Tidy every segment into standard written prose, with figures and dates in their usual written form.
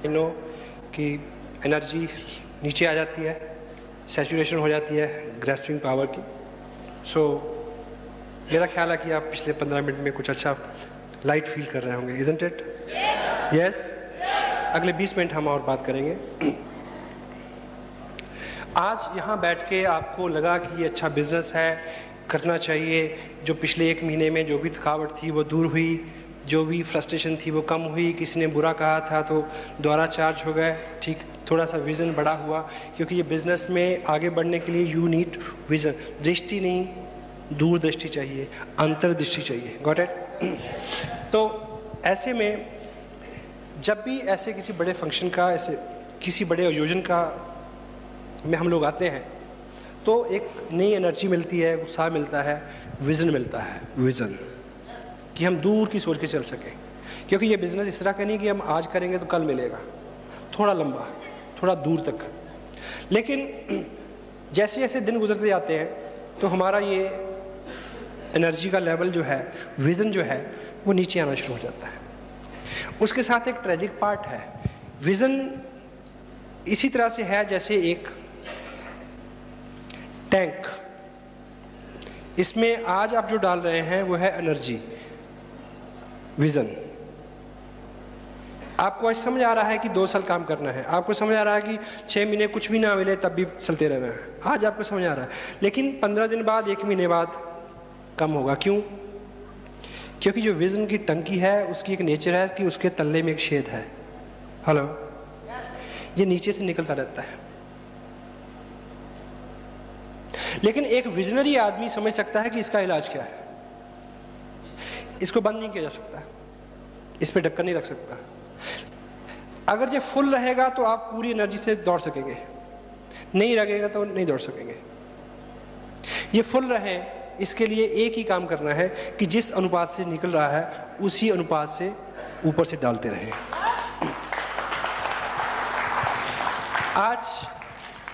No कि energy नीचे आ जाती है, सैचुरेशन हो जाती है ग्रैस्पिंग पावर की। सो मेरा ख्याल है कि आप पिछले 15 मिनट में कुछ अच्छा लाइट फील कर रहे होंगे, इज़न्ट इट? यस। अगले 20 मिनट हम और बात करेंगे। आज यहाँ बैठ के आपको लगा कि ये अच्छा बिजनेस है, करना चाहिए, जो पिछले 1 महीने में जो भी थकावट थी वो दूर हुई, जो भी फ्रस्ट्रेशन थी वो कम हुई, किसी ने बुरा कहा था तो दोबारा चार्ज हो गए, ठीक, थोड़ा सा विज़न बड़ा हुआ, क्योंकि ये बिज़नेस में आगे बढ़ने के लिए यू नीड विज़न। दृष्टि नहीं, दूरदृष्टि चाहिए, अंतर्दृष्टि चाहिए। Got it? तो ऐसे में जब भी ऐसे किसी बड़े फंक्शन का, ऐसे किसी बड़े आयोजन का में हम लोग आते हैं तो एक नई एनर्जी मिलती है, उत्साह मिलता है, विज़न मिलता है। विज़न कि हम दूर की सोच के चल सकें, क्योंकि ये बिज़नेस इस तरह का नहीं कि हम आज करेंगे तो कल मिलेगा, थोड़ा लंबा, थोड़ा दूर तक। लेकिन जैसे जैसे दिन गुजरते जाते हैं तो हमारा ये एनर्जी का लेवल जो है, विज़न जो है, वो नीचे आना शुरू हो जाता है। उसके साथ एक ट्रेजिक पार्ट है। विज़न इसी तरह से है जैसे एक टैंक, इसमें आज आप जो डाल रहे हैं वो है एनर्जी, विज़न। आपको आज समझ आ रहा है कि 2 साल काम करना है, आपको समझ आ रहा है कि 6 महीने कुछ भी ना मिले तब भी चलते रहना है, आज आपको समझ आ रहा है। लेकिन 15 दिन बाद, 1 महीने बाद कम होगा। क्यों? क्योंकि जो विज़न की टंकी है उसकी एक नेचर है कि उसके तल्ले में एक छेद है। हेलो, ये नीचे से निकलता रहता है। लेकिन एक विजनरी आदमी समझ सकता है कि इसका इलाज क्या है। इसको बंद नहीं किया जा सकता, इस पे ढक्कन नहीं रख सकता। अगर ये फुल रहेगा तो आप पूरी एनर्जी से दौड़ सकेंगे, नहीं रहेगा तो नहीं दौड़ सकेंगे। ये फुल रहे, इसके लिए एक ही काम करना है कि जिस अनुपात से निकल रहा है उसी अनुपात से ऊपर से डालते रहें।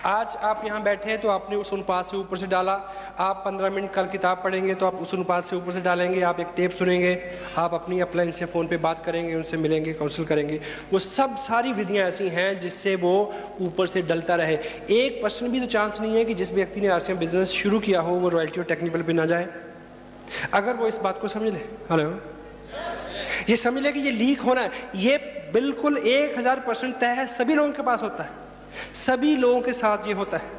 आज आप यहाँ बैठे हैं तो आपने उस अनुपात से ऊपर से डाला। आप 15 मिनट कल किताब पढ़ेंगे तो आप उस अनुपात से ऊपर से डालेंगे। आप एक टेप सुनेंगे, आप अपनी अपलाइन से फ़ोन पे बात करेंगे, उनसे मिलेंगे, काउंसिल करेंगे। वो सब सारी विधियाँ ऐसी हैं जिससे वो ऊपर से डलता रहे। 1% भी तो चांस नहीं है कि जिस व्यक्ति ने आरसीएम बिजनेस शुरू किया हो वो रॉयल्टी और टेक्निकल पे ना जाए, अगर वो इस बात को समझ ले। हेलो, ये समझ ले कि ये लीक होना है, ये बिल्कुल 1000% तय है, सभी लोगों के पास होता है, सभी लोगों के साथ ये होता है।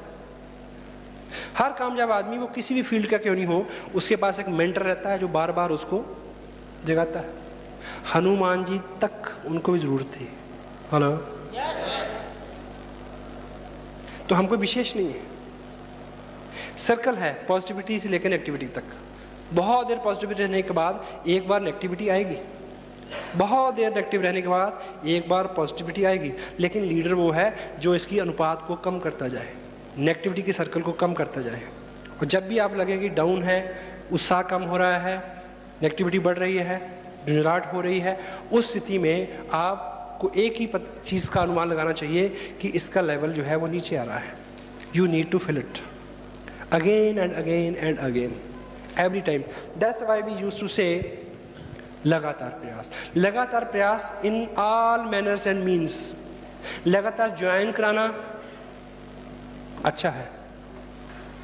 हर कामयाब आदमी, वो किसी भी फील्ड का क्यों नहीं हो, उसके पास एक मेंटर रहता है जो बार बार उसको जगाता है। हनुमान जी तक उनको भी जरूरत थी। हेलो, तो हमको विशेष नहीं है, सर्कल है पॉजिटिविटी से लेकर नेगेटिविटी तक। बहुत देर पॉजिटिविटी रहने के बाद एक बार नेगेटिविटी आएगी, बहुत देर नेगेटिव रहने के बाद एक बार पॉजिटिविटी आएगी। लेकिन लीडर वो है जो इसकी अनुपात को कम करता जाए, नेगेटिविटी के सर्कल को कम करता जाए। और जब भी आप लगे कि डाउन है, उत्साह कम हो रहा है, नेगेटिविटी बढ़ रही है, झुंझलाहट हो रही है, उस स्थिति में आपको एक ही चीज़ का अनुमान लगाना चाहिए कि इसका लेवल जो है वो नीचे आ रहा है। You need to fill it again and again and again, every time. That's why we used to say लगातार प्रयास, लगातार प्रयास in all manners and means. लगातार ज्वाइन कराना अच्छा है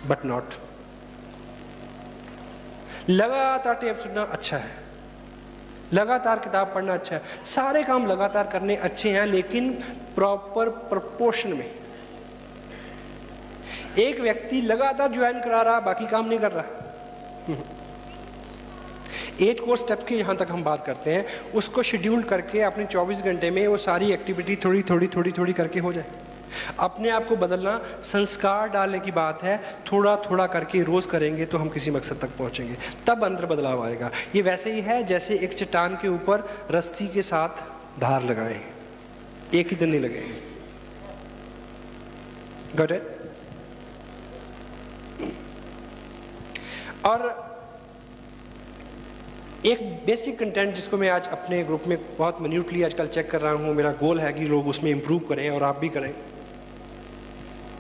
बट नॉट, लगातार टेप सुनना अच्छा है, लगातार किताब पढ़ना अच्छा है, सारे काम लगातार करने अच्छे हैं, लेकिन प्रॉपर प्रपोर्शन में। एक व्यक्ति लगातार ज्वाइन करा रहा, बाकी काम नहीं कर रहा। 8 कोर्स स्टेप की यहाँ तक हम बात करते हैं, उसको शेड्यूल करके अपने 24 घंटे में वो सारी एक्टिविटी थोड़ी थोड़ी करके हो जाए। अपने आप को बदलना, संस्कार डालने की बात है। थोड़ा थोड़ा करके रोज करेंगे तो हम किसी मकसद तक पहुंचेंगे, तब अंदर बदलाव आएगा। ये वैसे ही है जैसे एक चट्टान के ऊपर रस्सी के साथ धार लगाएं, एक ही दिन नहीं लगेगी। Got it? और एक बेसिक कंटेंट जिसको मैं आज अपने ग्रुप में बहुत मिन्यूटली आजकल चेक कर रहा हूँ, मेरा गोल है कि लोग उसमें इंप्रूव करें और आप भी करें।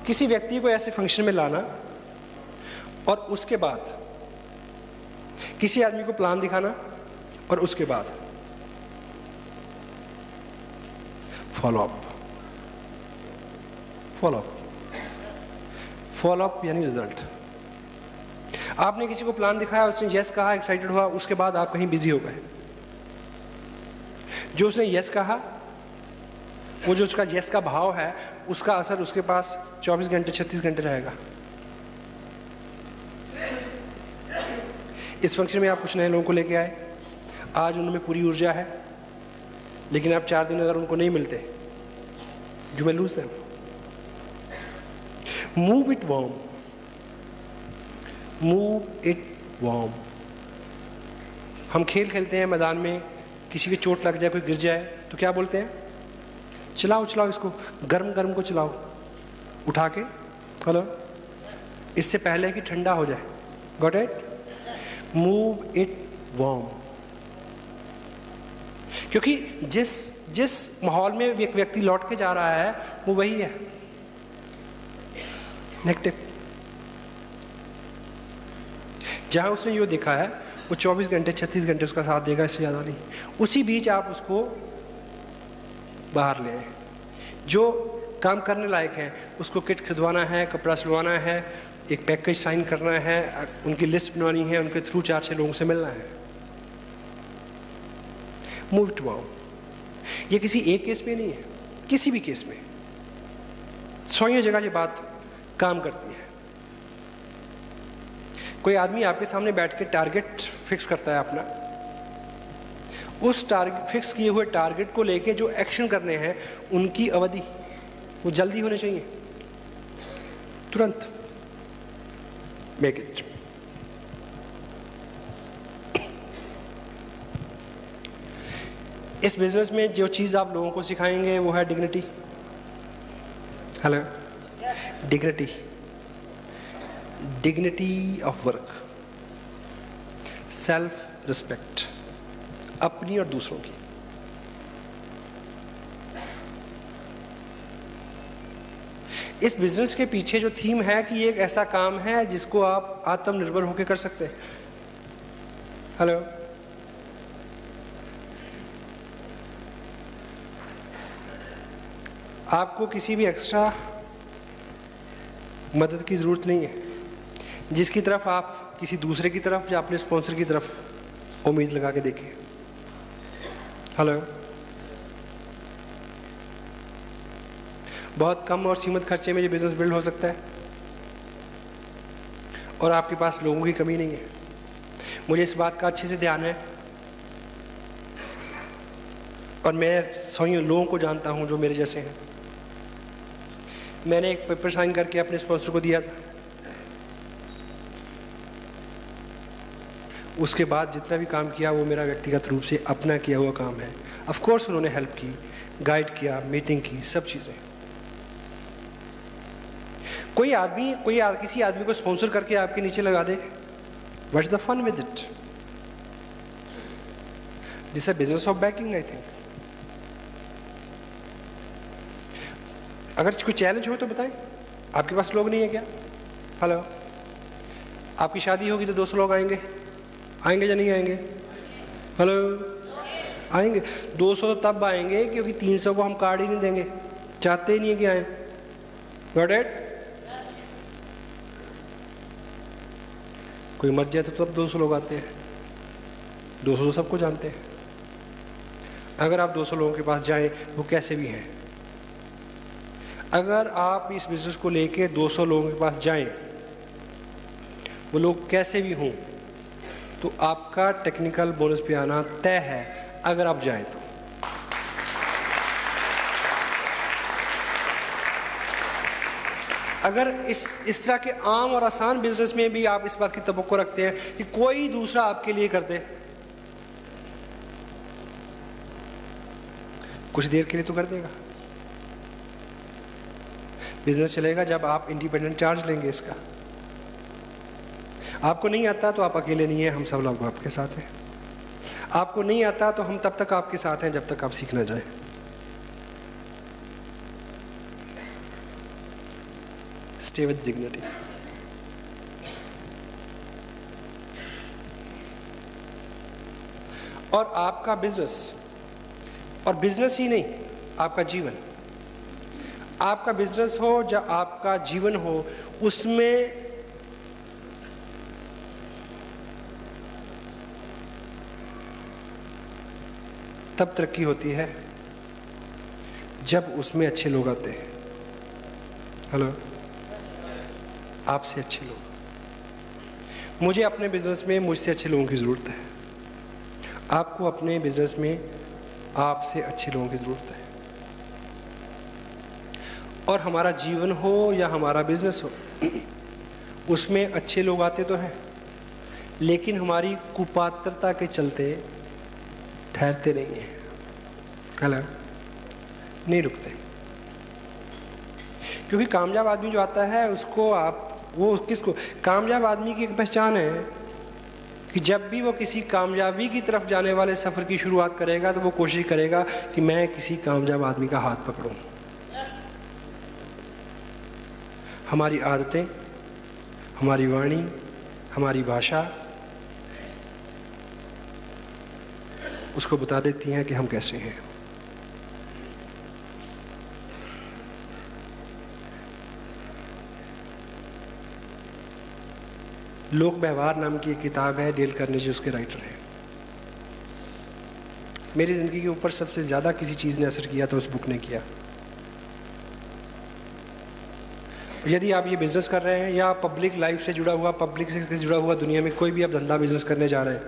किसी व्यक्ति को ऐसे फंक्शन में लाना और उसके बाद किसी आदमी को प्लान दिखाना और उसके बाद follow up. Follow up, follow up यानी रिजल्ट। आपने किसी को प्लान दिखाया, उसने यस कहा, एक्साइटेड हुआ, उसके बाद आप कहीं बिजी हो गए। जो उसने यस कहा, वो जो उसका यस का भाव है, उसका असर उसके पास 24 घंटे 36 घंटे रहेगा। इस फंक्शन में आप कुछ नए लोगों को लेके आए, आज उनमें पूरी ऊर्जा है, लेकिन आप 4 दिन अगर उनको नहीं मिलते, you will lose them. Move it warm, move it warm. हम खेल खेलते हैं मैदान में, किसी की चोट लग जाए, कोई गिर जाए, तो क्या बोलते हैं? चलाओ चलाओ इसको, गर्म गर्म को चलाओ उठा के। हेलो, इससे पहले कि ठंडा हो जाए। Got it? Move it warm. क्योंकि जिस माहौल में एक व्यक्ति लौट के जा रहा है, वो वही है नेगेटिव। जहां उसने ये देखा है, वो 24 घंटे 36 घंटे उसका साथ देगा, इससे ज्यादा नहीं। उसी बीच आप उसको बाहर ले आए। जो काम करने लायक है, उसको किट खरीदवाना है, कपड़ा सिलवाना है, एक पैकेज साइन करना है, उनकी लिस्ट बनवानी है, उनके थ्रू 4-6 लोगों से मिलना है। Move it warm. ये किसी एक केस में नहीं है, किसी भी केस में 100 जगह ये बात काम करती है। कोई आदमी आपके सामने बैठ के टारगेट फिक्स करता है अपना, उस टारगेट फिक्स किए हुए टारगेट को लेके जो एक्शन करने हैं, उनकी अवधि वो जल्दी होनी चाहिए, तुरंत। Make it. इस बिजनेस में जो चीज आप लोगों को सिखाएंगे वो है dignity. Hello, dignity, dignity of work, self respect, अपनी और दूसरों की। इस बिजनेस के पीछे जो थीम है कि ये एक ऐसा काम है जिसको आप आत्मनिर्भर होकर कर सकते हैं। हेलो, आपको किसी भी एक्स्ट्रा मदद की जरूरत नहीं है, जिसकी तरफ आप किसी दूसरे की तरफ या अपने स्पॉन्सर की तरफ उम्मीद लगा के देखें। हेलो, बहुत कम और सीमित खर्चे में ये बिजनेस बिल्ड हो सकता है, और आपके पास लोगों की कमी नहीं है। मुझे इस बात का अच्छे से ध्यान है, और मैं 100 लोगों को जानता हूं जो मेरे जैसे हैं। मैंने एक पेपर साइन करके अपने स्पॉन्सर को दिया था, उसके बाद जितना भी काम किया वो मेरा व्यक्तिगत रूप से अपना किया हुआ काम है। ऑफ कोर्स उन्होंने हेल्प की, गाइड किया, मीटिंग की, सब चीजें। किसी आदमी को स्पॉन्सर करके आपके नीचे लगा दे, what's the fun with it? This is business of backing, I think. अगर कोई चैलेंज हो तो बताएं। आपके पास लोग नहीं है क्या? हेलो, आपकी शादी होगी तो 200 लोग आएंगे, आएंगे या नहीं आएंगे? हेलो, आएंगे। 200 तो तब आएंगे क्योंकि 300 को हम कार्ड ही नहीं देंगे, चाहते ही नहीं है कि आए। Got it? कोई मर जाए तो तब 200 लोग आते हैं। 200 तो सबको जानते हैं। अगर आप 200 लोगों के पास जाएं, वो कैसे भी हैं, अगर आप इस बिजनेस को लेके 200 लोगों के पास जाएं, वो लोग कैसे भी हों, तो आपका टेक्निकल बोनस पे आना तय है, अगर आप जाएं तो। अगर इस तरह के आम और आसान बिजनेस में भी आप इस बात की तवक्को रखते हैं कि कोई दूसरा आपके लिए कर दे, कुछ देर के लिए तो कर देगा। बिजनेस चलेगा जब आप इंडिपेंडेंट चार्ज लेंगे इसका। आपको नहीं आता तो आप अकेले नहीं हैं, हम सब लोग आपके साथ हैं। आपको नहीं आता तो हम तब तक आपके साथ हैं जब तक आप सीख ना जाए। Stay with dignity. और आपका बिजनेस, और बिजनेस ही नहीं, आपका जीवन, आपका बिजनेस हो या आपका जीवन हो, उसमें तब तरक्की होती है जब उसमें अच्छे लोग आते हैं। हेलो, आपसे अच्छे लोग। मुझे अपने बिजनेस में मुझसे अच्छे लोगों की ज़रूरत है, आपको अपने बिजनेस में आपसे अच्छे लोगों की ज़रूरत है। और हमारा जीवन हो या हमारा बिजनेस हो, उसमें अच्छे लोग आते तो हैं, लेकिन हमारी कुपात्रता के चलते ठहरते नहीं हैं। हेलो, नहीं रुकते। क्योंकि कामयाब आदमी जो आता है उसको वो किसको, कामयाब आदमी की एक पहचान है कि जब भी वो किसी कामयाबी की तरफ जाने वाले सफ़र की शुरुआत करेगा तो वो कोशिश करेगा कि मैं किसी कामयाब आदमी का हाथ पकड़ूं। हमारी आदतें, हमारी वाणी, हमारी भाषा उसको बता देती हैं कि हम कैसे हैं। लोक व्यवहार नाम की एक किताब है, डेल कार्नेगी उसके राइटर हैं। मेरी ज़िंदगी के ऊपर सबसे ज़्यादा किसी चीज़ ने असर किया तो उस बुक ने किया। यदि आप ये बिज़नेस कर रहे हैं या पब्लिक लाइफ से जुड़ा हुआ, पब्लिक से जुड़ा हुआ दुनिया में कोई भी आप धंधा बिज़नेस करने जा रहे हैं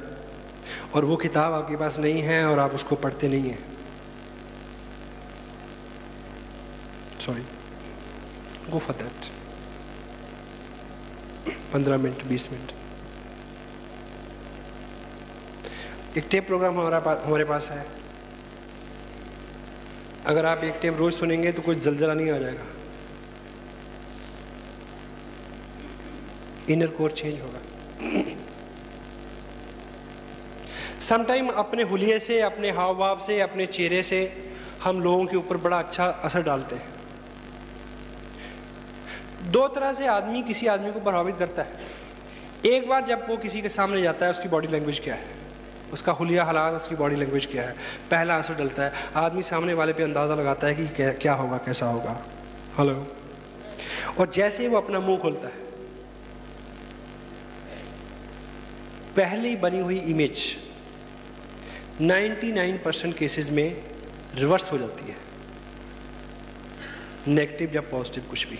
और वो किताब आपके पास नहीं है और आप उसको पढ़ते नहीं हैं, sorry, go for that. 15 minute, 20 minute. एक टेप प्रोग्राम हमारे पास है। अगर आप एक टेप रोज सुनेंगे तो कोई जलजला नहीं आ जाएगा, इनर कोर चेंज होगा। समटाइम अपने हुलिये से, अपने हाव भाव से, अपने चेहरे से हम लोगों के ऊपर बड़ा अच्छा असर डालते हैं। दो तरह से आदमी किसी आदमी को प्रभावित करता है। एक बार जब वो किसी के सामने जाता है, उसकी बॉडी लैंग्वेज क्या है, उसका हुलिया हालात, उसकी बॉडी लैंग्वेज क्या है, पहला असर डलता है। आदमी सामने वाले पे अंदाज़ा लगाता है कि क्या होगा, कैसा होगा। हेलो, और जैसे ही वो अपना मुंह खोलता है, पहली बनी हुई इमेज 99% केसेस में रिवर्स हो जाती है, नेगेटिव या पॉजिटिव कुछ भी।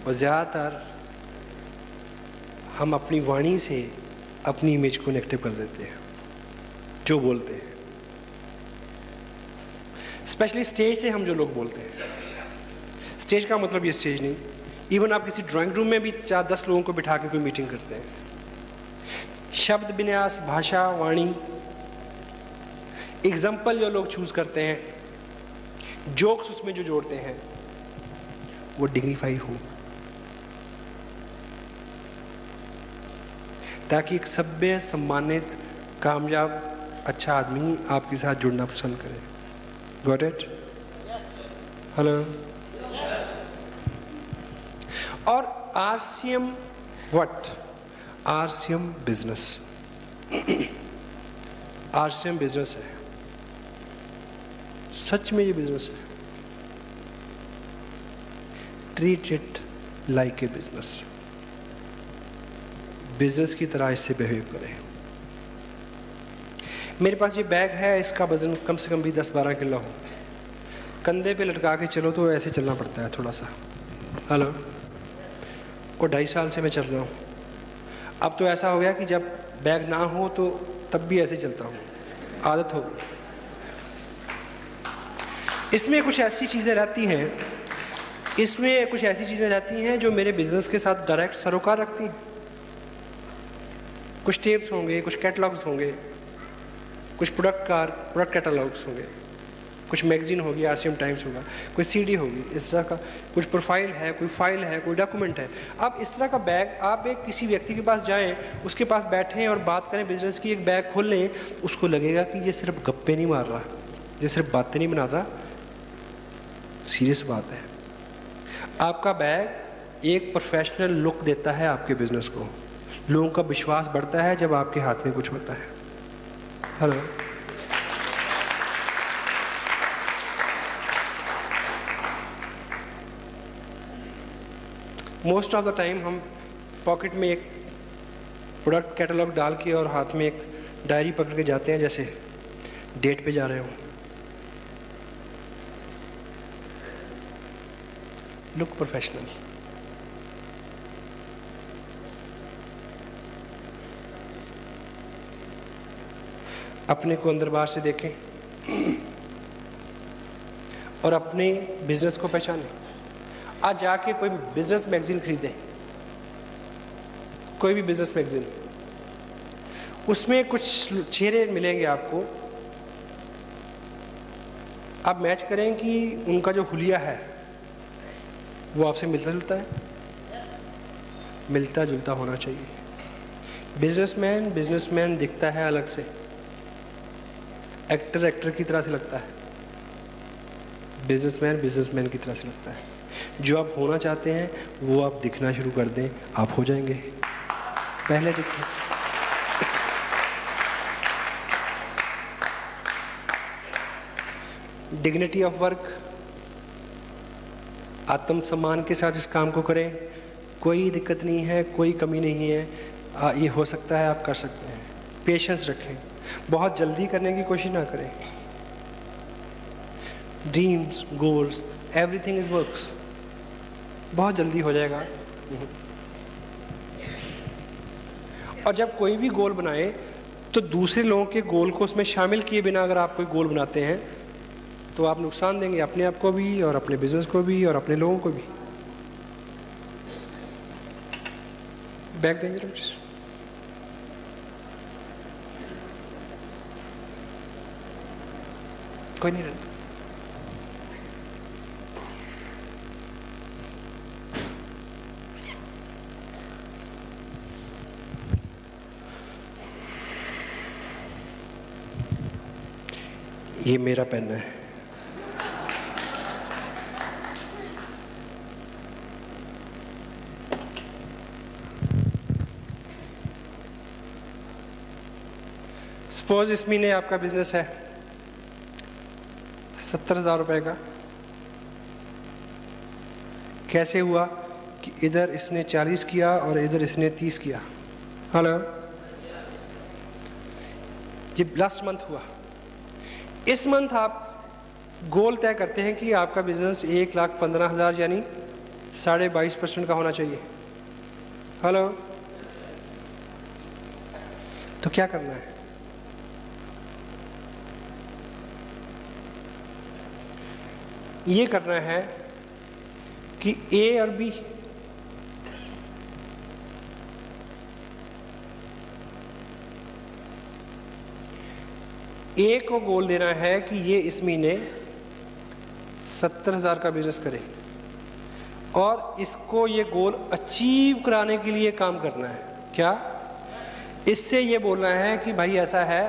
और ज़्यादातर हम अपनी वाणी से अपनी इमेज को नेगेटिव कर देते हैं, जो बोलते हैं। स्पेशली स्टेज से हम जो लोग बोलते हैं, स्टेज का मतलब ये स्टेज नहीं, इवन आप किसी ड्राइंग रूम में भी 4-10 लोगों को बिठा के कोई मीटिंग करते हैं, शब्द विन्यास, भाषा, वाणी, एग्जाम्पल जो लोग चूज करते हैं, जोक्स उसमें जो जोड़ते हैं, वो डिग्निफाई हो, ताकि एक सभ्य, सम्मानित, कामयाब, अच्छा आदमी आपके साथ जुड़ना पसंद करे। Got it? हेलो। और RCM what? RCM business. RCM business है, सच में ये बिजनेस है। Treat it like a business, business की तरह इससे बिहेव करें। मेरे पास ये बैग है, इसका वजन कम से कम भी 10-12 किलो हो, कंधे पे लटका के चलो तो ऐसे चलना पड़ता है थोड़ा सा। हेलो। और 2.5 साल से मैं चल रहा हूँ। अब तो ऐसा हो गया कि जब बैग ना हो तो तब भी ऐसे चलता हूँ, आदत हो गई। इसमें कुछ ऐसी चीज़ें रहती हैं, जो मेरे बिजनेस के साथ डायरेक्ट सरोकार रखती हैं। कुछ टेप्स होंगे, कुछ कैटलॉग्स होंगे, कुछ प्रोडक्ट कैटलॉग्स होंगे, कुछ मैगजीन होगी, RCM टाइम्स होगा, कोई CD होगी, इस तरह का कुछ प्रोफाइल है, कोई फाइल है, कोई डॉक्यूमेंट है। अब इस तरह का बैग आप एक किसी व्यक्ति के पास जाएं, उसके पास बैठें और बात करें बिजनेस की, एक बैग खोल लें, उसको लगेगा कि ये सिर्फ गप्पे नहीं मार रहा, ये सिर्फ बातें नहीं बनाता, सीरियस बात है। आपका बैग एक प्रोफेशनल लुक देता है आपके बिजनेस को। लोगों का विश्वास बढ़ता है जब आपके हाथ में कुछ होता है। Hello. Most of the time हम पॉकेट में एक प्रोडक्ट कैटलॉग डाल के और हाथ में एक डायरी पकड़ के जाते हैं, जैसे डेट पे जा रहे हो। Look professional. अपने को अंदर बाहर से देखें और अपने बिजनेस को पहचानें। आज जाके कोई बिजनेस मैगजीन खरीदें, कोई भी बिजनेस मैगजीन, उसमें कुछ चेहरे मिलेंगे आपको। आप मैच करें कि उनका जो हुलिया है वो आपसे मिलता जुलता है, मिलता जुलता होना चाहिए। बिजनेसमैन दिखता है अलग से, एक्टर की तरह से लगता है, बिजनेसमैन की तरह से लगता है। जो आप होना चाहते हैं वो आप दिखना शुरू कर दें, आप हो जाएंगे। पहले दिखें। डिग्निटी ऑफ वर्क, आत्मसम्मान के साथ इस काम को करें। कोई दिक्कत नहीं है, कोई कमी नहीं है, ये हो सकता है, आप कर सकते हैं। पेशेंस रखें, बहुत जल्दी करने की कोशिश ना करें। Dreams, goals, everything is works, बहुत जल्दी हो जाएगा। और जब कोई भी गोल बनाए तो दूसरे लोगों के गोल को उसमें शामिल किए बिना अगर आप कोई गोल बनाते हैं तो आप नुकसान देंगे अपने आप को भी और अपने बिजनेस को भी और अपने लोगों को भी। बैक देंगे प्लीज। कोई नहीं रहना। ये मेरा पेन है। सपोज इस महीने आपका बिजनेस है 70,000 रुपए का। कैसे हुआ कि इधर इसने 40 किया और इधर इसने 30 किया। हेलो, ये लास्ट मंथ हुआ। इस मंथ आप गोल तय करते हैं कि आपका बिजनेस 1,15,000 यानी 22.5% का होना चाहिए। हेलो, तो क्या करना है? ये करना है कि ए और बी ए को गोल देना है कि ये इस महीने 70,000 का बिजनेस करे और इसको ये गोल अचीव कराने के लिए काम करना है। क्या? इससे ये बोलना है कि भाई ऐसा है,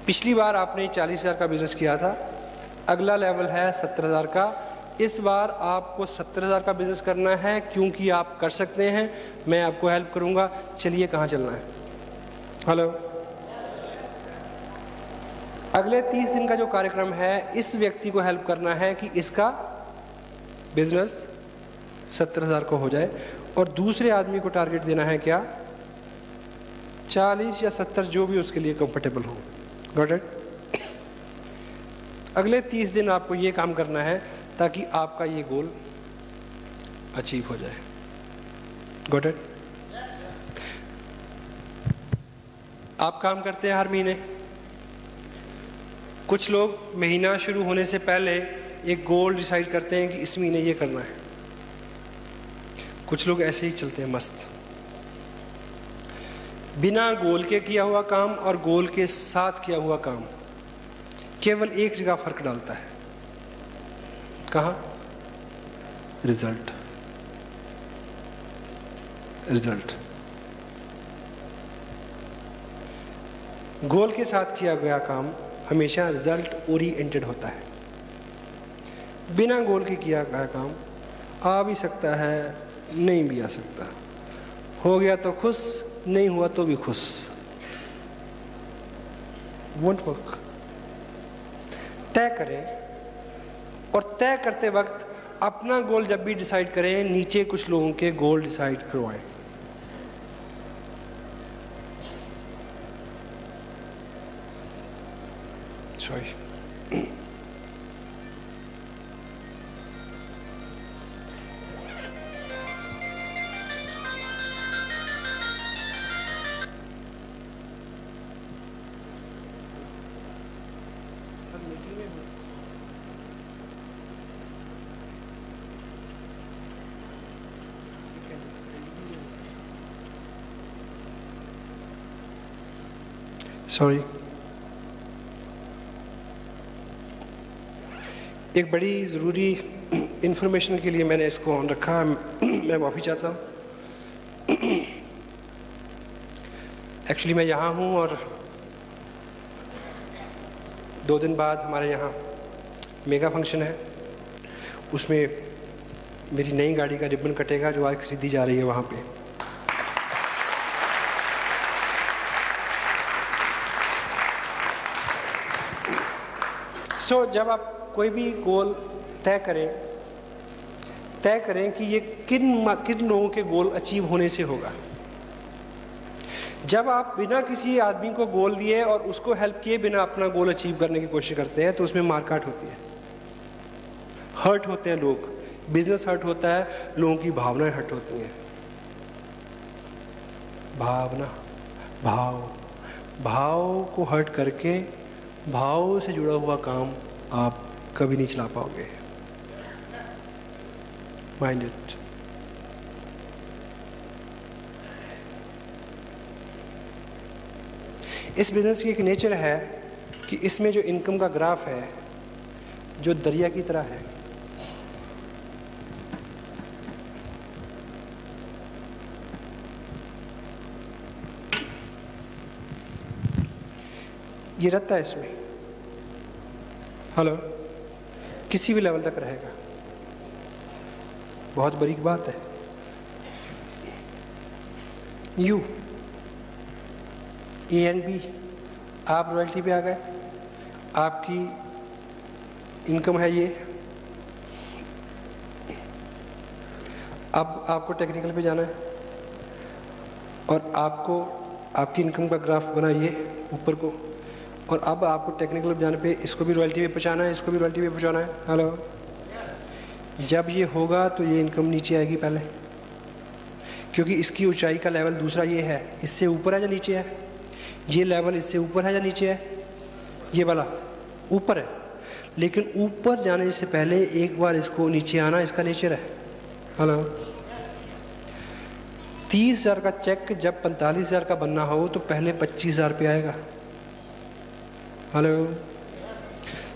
पिछली बार आपने 40,000 का बिजनेस किया था, अगला लेवल है 70,000 का। इस बार आपको 70,000 का बिजनेस करना है क्योंकि आप कर सकते हैं, मैं आपको हेल्प करूंगा। चलिए कहाँ चलना है? हेलो, अगले 30 दिन का जो कार्यक्रम है, इस व्यक्ति को हेल्प करना है कि इसका बिजनेस 70,000 को हो जाए और दूसरे आदमी को टारगेट देना है क्या? 40 या 70, जो भी उसके लिए कंफर्टेबल हो। Got it? अगले 30 दिन आपको ये काम करना है ताकि आपका ये गोल अचीव हो जाए। Got it? आप काम करते हैं हर महीने। कुछ लोग महीना शुरू होने से पहले एक गोल डिसाइड करते हैं कि इस महीने ये करना है। कुछ लोग ऐसे ही चलते हैं मस्त, बिना गोल के किया हुआ काम और गोल के साथ किया हुआ काम केवल एक जगह फर्क डालता है। कहाँ? रिजल्ट। रिजल्ट। गोल के साथ किया गया काम हमेशा रिजल्ट ओरिएंटेड होता है। बिना गोल के किया गया काम आ भी सकता है, नहीं भी आ सकता। हो गया तो खुश, नहीं हुआ तो भी खुश। Won't work. तय करें और तय करते वक्त अपना गोल जब भी डिसाइड करें, नीचे कुछ लोगों के गोल डिसाइड करवाएं। Sorry, sorry. एक बड़ी ज़रूरी इंफॉर्मेशन के लिए मैंने इसको ऑन रखा, मैं माफ़ी चाहता हूँ। एक्चुअली मैं यहाँ हूँ और 2 दिन बाद हमारे यहाँ मेगा फंक्शन है, उसमें मेरी नई गाड़ी का रिबन कटेगा जो आज खरीदी जा रही है वहाँ पे। जब आप कोई भी गोल तय करें कि ये किन लोगों के गोल अचीव होने से होगा। जब आप बिना किसी आदमी को गोल दिए और उसको हेल्प किए बिना अपना गोल अचीव करने की कोशिश करते हैं तो उसमें मारकाट होती है, हर्ट होते हैं लोग, बिजनेस हर्ट होता है, लोगों की भावनाएं हर्ट होती हैं। भाव को हर्ट करके भाव से जुड़ा हुआ काम आप कभी नहीं चला पाओगे। Mind it. इस बिजनेस की एक नेचर है कि इसमें जो इनकम का ग्राफ है जो दरिया की तरह है, ये रहता है इसमें, हेलो, किसी भी लेवल तक रहेगा। बहुत बड़ी बात है। यू ए एंड बी, आप रॉयल्टी पे आ गए, आपकी इनकम है ये। अब आपको टेक्निकल पे जाना है और आपको आपकी इनकम का ग्राफ बना ये ऊपर को, और अब आपको टेक्निकल पे जाने पे इसको भी रॉयल्टी पे पहुंचाना है, इसको भी रॉयल्टी पे पहुंचाना है। हेलो, जब ये होगा तो ये इनकम नीचे आएगी पहले, क्योंकि इसकी ऊंचाई का लेवल दूसरा ये है, इससे ऊपर है या नीचे है, ये लेवल इससे ऊपर है या नीचे है, ये वाला ऊपर है, लेकिन ऊपर जाने से पहले एक बार इसको नीचे आना इसका नेचर है। हेलो, 30,000 का चेक जब 45,000 का बनना हो तो पहले 25,000 पे आएगा। हेलो,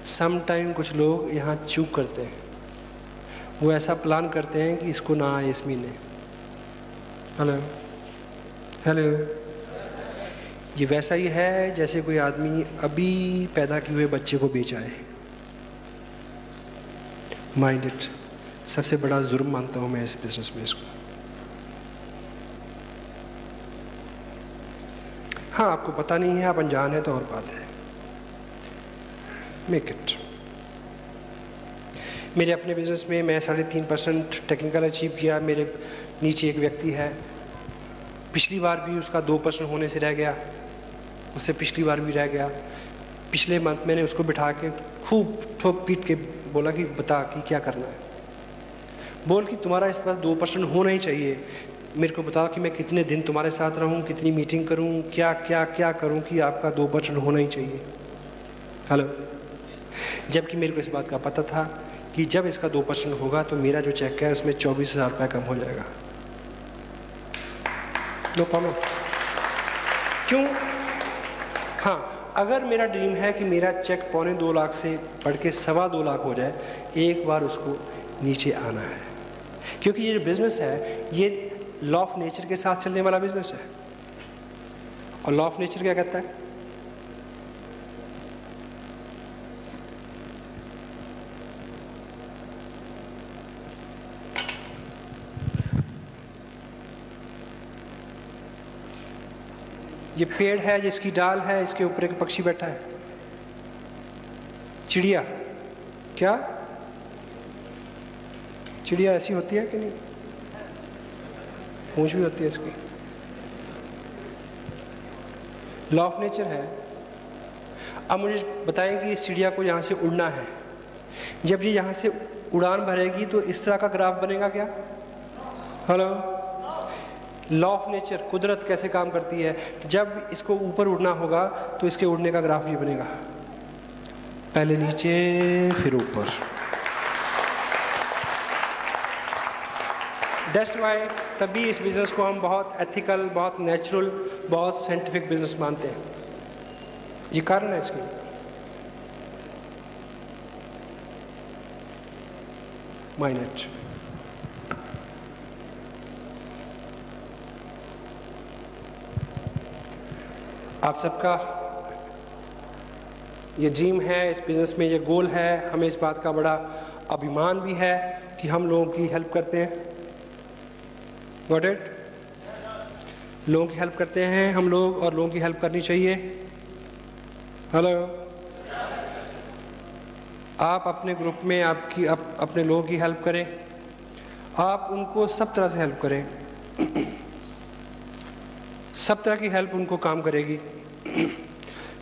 सम टाइम कुछ लोग यहाँ चूक करते हैं, वो ऐसा प्लान करते हैं कि इसको ना आए इस महीने। हेलो हेलो, ये वैसा ही है जैसे कोई आदमी अभी पैदा किए हुए बच्चे को बेच आए। माइंड इट, सबसे बड़ा जुर्म मानता हूँ मैं इस बिजनेस में इसको। हाँ, आपको पता नहीं है, आप अनजान है तो और बात है। Make it. मेरे अपने बिजनेस में मैं 3.5% टेक्निकल अचीव किया। मेरे नीचे एक व्यक्ति है, पिछली बार भी उसका 2% होने से रह गया, उससे पिछली बार भी रह गया। पिछले मंथ मैंने उसको बिठा के खूब ठोक पीट के बोला कि बता कि क्या करना है। बोल कि तुम्हारा इस बार 2% होना ही चाहिए, मेरे को बताओ कि मैं कितने दिन तुम्हारे साथ रहूं, कितनी मीटिंग करूं, क्या क्या क्या करूं कि आपका 2% होना ही चाहिए। हेलो, जबकि मेरे को इस बात का पता था कि जब इसका 2% होगा तो मेरा जो चेक है उसमें 24,000 रुपये कम हो जाएगा। No problem. क्यों? हाँ, अगर मेरा ड्रीम है कि मेरा चेक 2.25 लाख से बढ़ के 2.25 लाख हो जाए, एक बार उसको नीचे आना है, क्योंकि ये जो बिजनेस है ये लॉ ऑफ नेचर के साथ चलने वाला बिजनेस है। और लॉ ऑफ नेचर क्या कहता है? ये पेड़ है जिसकी डाल है, इसके ऊपर एक पक्षी बैठा है, चिड़िया। क्या चिड़िया ऐसी होती है कि नहीं? पूंछ भी होती है इसकी। लॉ ऑफ नेचर है। अब मुझे बताएं कि इस चिड़िया को यहाँ से उड़ना है, जब ये यहाँ से उड़ान भरेगी तो इस तरह का ग्राफ बनेगा क्या? हेलो, लॉ ऑफ नेचर, कुदरत कैसे काम करती है। जब इसको ऊपर उड़ना होगा तो इसके उड़ने का ग्राफ ये बनेगा, पहले नीचे फिर ऊपर। दैट्स वाई तभी इस बिजनेस को हम बहुत एथिकल, बहुत नेचुरल, बहुत साइंटिफिक बिजनेस मानते हैं। ये कारण है इसकी। माइनेट आप सबका ये ड्रीम है, इस बिज़नेस में ये गोल है। हमें इस बात का बड़ा अभिमान भी है कि हम लोगों की हेल्प करते हैं। Got it? लोगों की हेल्प करते हैं हम लोग, और लोगों की हेल्प करनी चाहिए। हेलो, आप अपने ग्रुप में अपने लोगों की हेल्प करें, आप उनको सब तरह से हेल्प करें, सब तरह की हेल्प उनको काम करेगी।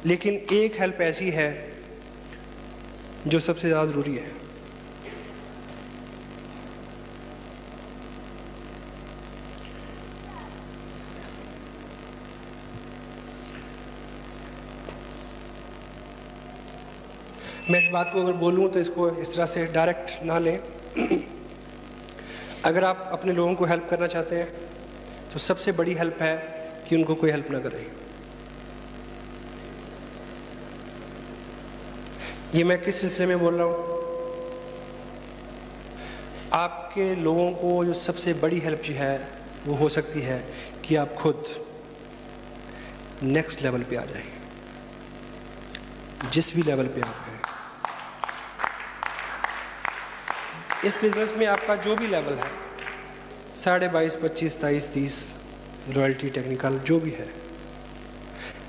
लेकिन एक हेल्प ऐसी है जो सबसे ज़्यादा ज़रूरी है। मैं इस बात को अगर बोलूं तो इसको इस तरह से डायरेक्ट ना लें। अगर आप अपने लोगों को हेल्प करना चाहते हैं तो सबसे बड़ी हेल्प है कि उनको कोई हेल्प ना करे। ये मैं किस सिलसिले में बोल रहा हूँ? आपके लोगों को जो सबसे बड़ी हेल्प जो है वो हो सकती है कि आप खुद नेक्स्ट लेवल पे आ जाएं, जिस भी लेवल पे आप हैं। इस बिजनेस में आपका जो भी लेवल है, 22.5, 25, 23, 30, रॉयल्टी, टेक्निकल, जो भी है,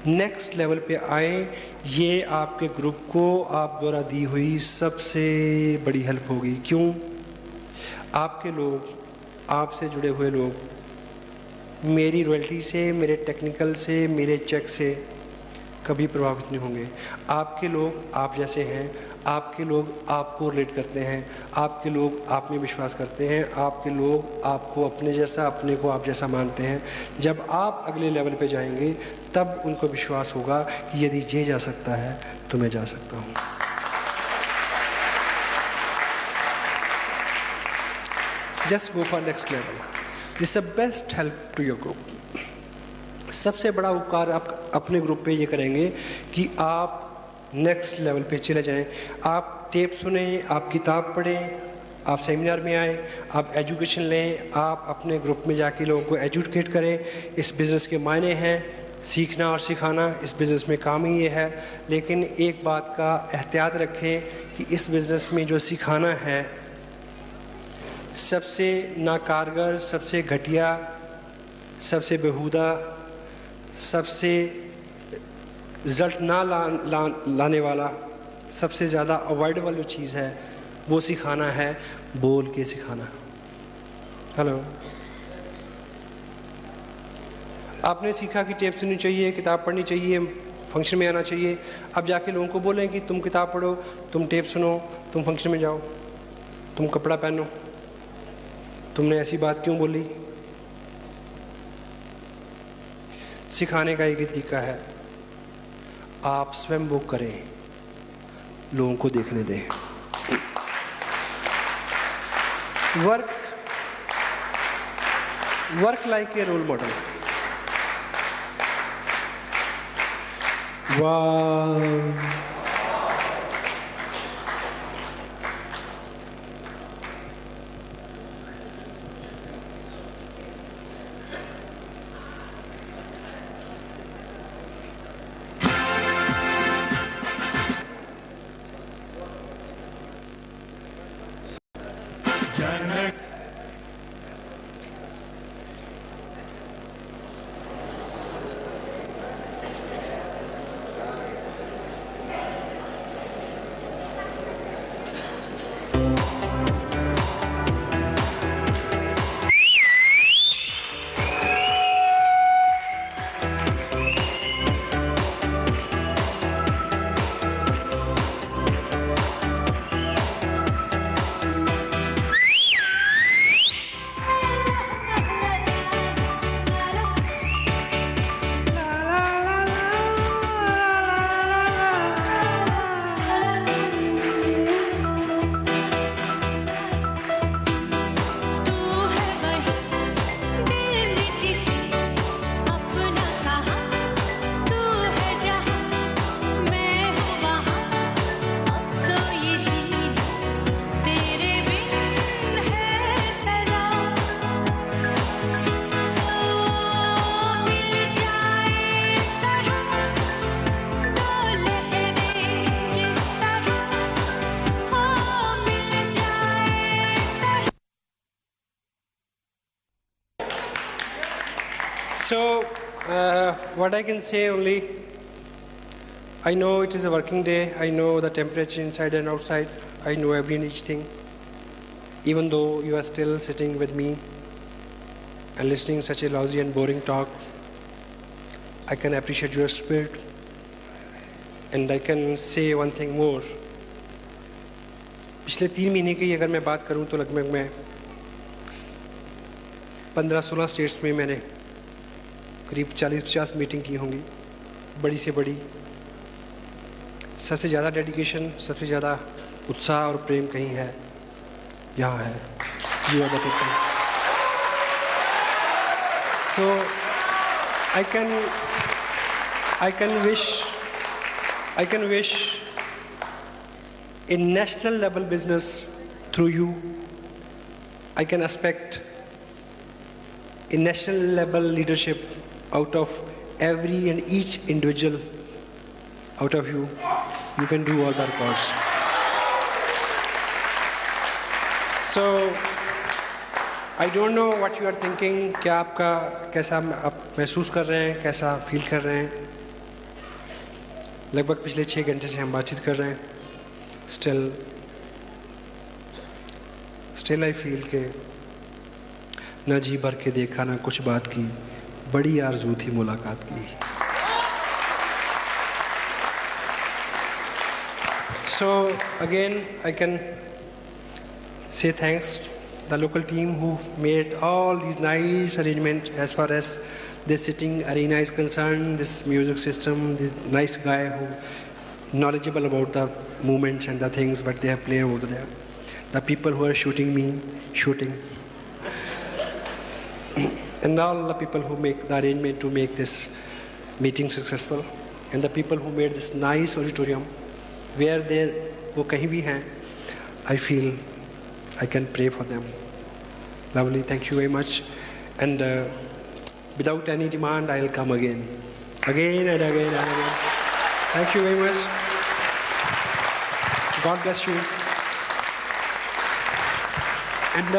नेक्स्ट लेवल पे आए। ये आपके ग्रुप को आप द्वारा दी हुई सबसे बड़ी हेल्प होगी। क्यों? आपके लोग, आपसे जुड़े हुए लोग मेरी रॉयल्टी से, मेरे टेक्निकल से, मेरे चेक से कभी प्रभावित नहीं होंगे। आपके लोग आप जैसे हैं, आपके लोग आपको रिलेट करते हैं, आपके लोग आप में विश्वास करते हैं, आपके लोग आपको अपने जैसा, अपने को आप जैसा मानते हैं। जब आप अगले लेवल पे जाएंगे तब उनको विश्वास होगा कि यदि ये जा सकता है तो मैं जा सकता हूँ। Just go for next level. This is the best help to your group. सबसे बड़ा उपकार आप अपने ग्रुप पे ये करेंगे कि आप नेक्स्ट लेवल पे चले जाएं। आप टेप सुने, आप किताब पढ़ें, आप सेमिनार में आए, आप एजुकेशन लें, आप अपने ग्रुप में जाके लोगों को एजुकेट करें। इस बिज़नेस के मायने हैं सीखना और सिखाना, इस बिज़नेस में काम ही ये है। लेकिन एक बात का एहतियात रखें कि इस बिज़नेस में जो सिखाना है सबसे नाकारगर, सबसे घटिया, सबसे बेहुदा, सबसे रिज़ल्ट ना लाने वाला, सबसे ज़्यादा अवॉइडेबल जो चीज़ है वो सिखाना है, बोल के सिखाना। हेलो, आपने सीखा कि टेप सुननी चाहिए, किताब पढ़नी चाहिए, फंक्शन में आना चाहिए। अब जाके लोगों को बोलें कि तुम किताब पढ़ो, तुम टेप सुनो, तुम फंक्शन में जाओ, तुम कपड़ा पहनो। तुमने ऐसी बात क्यों बोली? सिखाने का एक ही तरीका है, आप स्वयं वो करें, लोगों को देखने दें। Work like a role model. वाह, So, what I can say only, I know it is a working day. I know the temperature inside and outside. I know every and each thing. Even though you are still sitting with me and listening such a lousy and boring talk, I can appreciate your spirit. And I can say one thing more. पिछले 3 महीने की अगर मैं बात करूं तो लगभग मैं 15-16 स्टेट्स में मैंने करीब 40-50 मीटिंग की होंगी, बड़ी से बड़ी। सबसे ज़्यादा डेडिकेशन, सबसे ज़्यादा उत्साह और प्रेम कहीं है, यहाँ है। You are the people. So I can wish a national level business through you. I can expect a national level leadership out of every and each individual out of you. You can do all the records. So I don't know what you are thinking. क्या आपका कैसा आप महसूस कर रहे हैं, कैसा feel कर रहे हैं? लगभग पिछले 6 घंटे से हम बातचीत कर रहे हैं। Still I feel के न जी भर के देखा ना कुछ बात की, बड़ी आरज़ू थी मुलाकात की। So again I can say thanks to the local team who made all these nice arrangements as far as this sitting arena is concerned, this music system, this nice guy who knowledgeable about the movements and the things what they have played over there. The people who are shooting me, and all the people who make the arrangement to make this meeting successful, and the people who made this nice auditorium, where they वो कहीं भी हैं, I feel I can pray for them. Lovely, thank you very much. And without any demand, I'll come again and again and again. Thank you very much. God bless you. And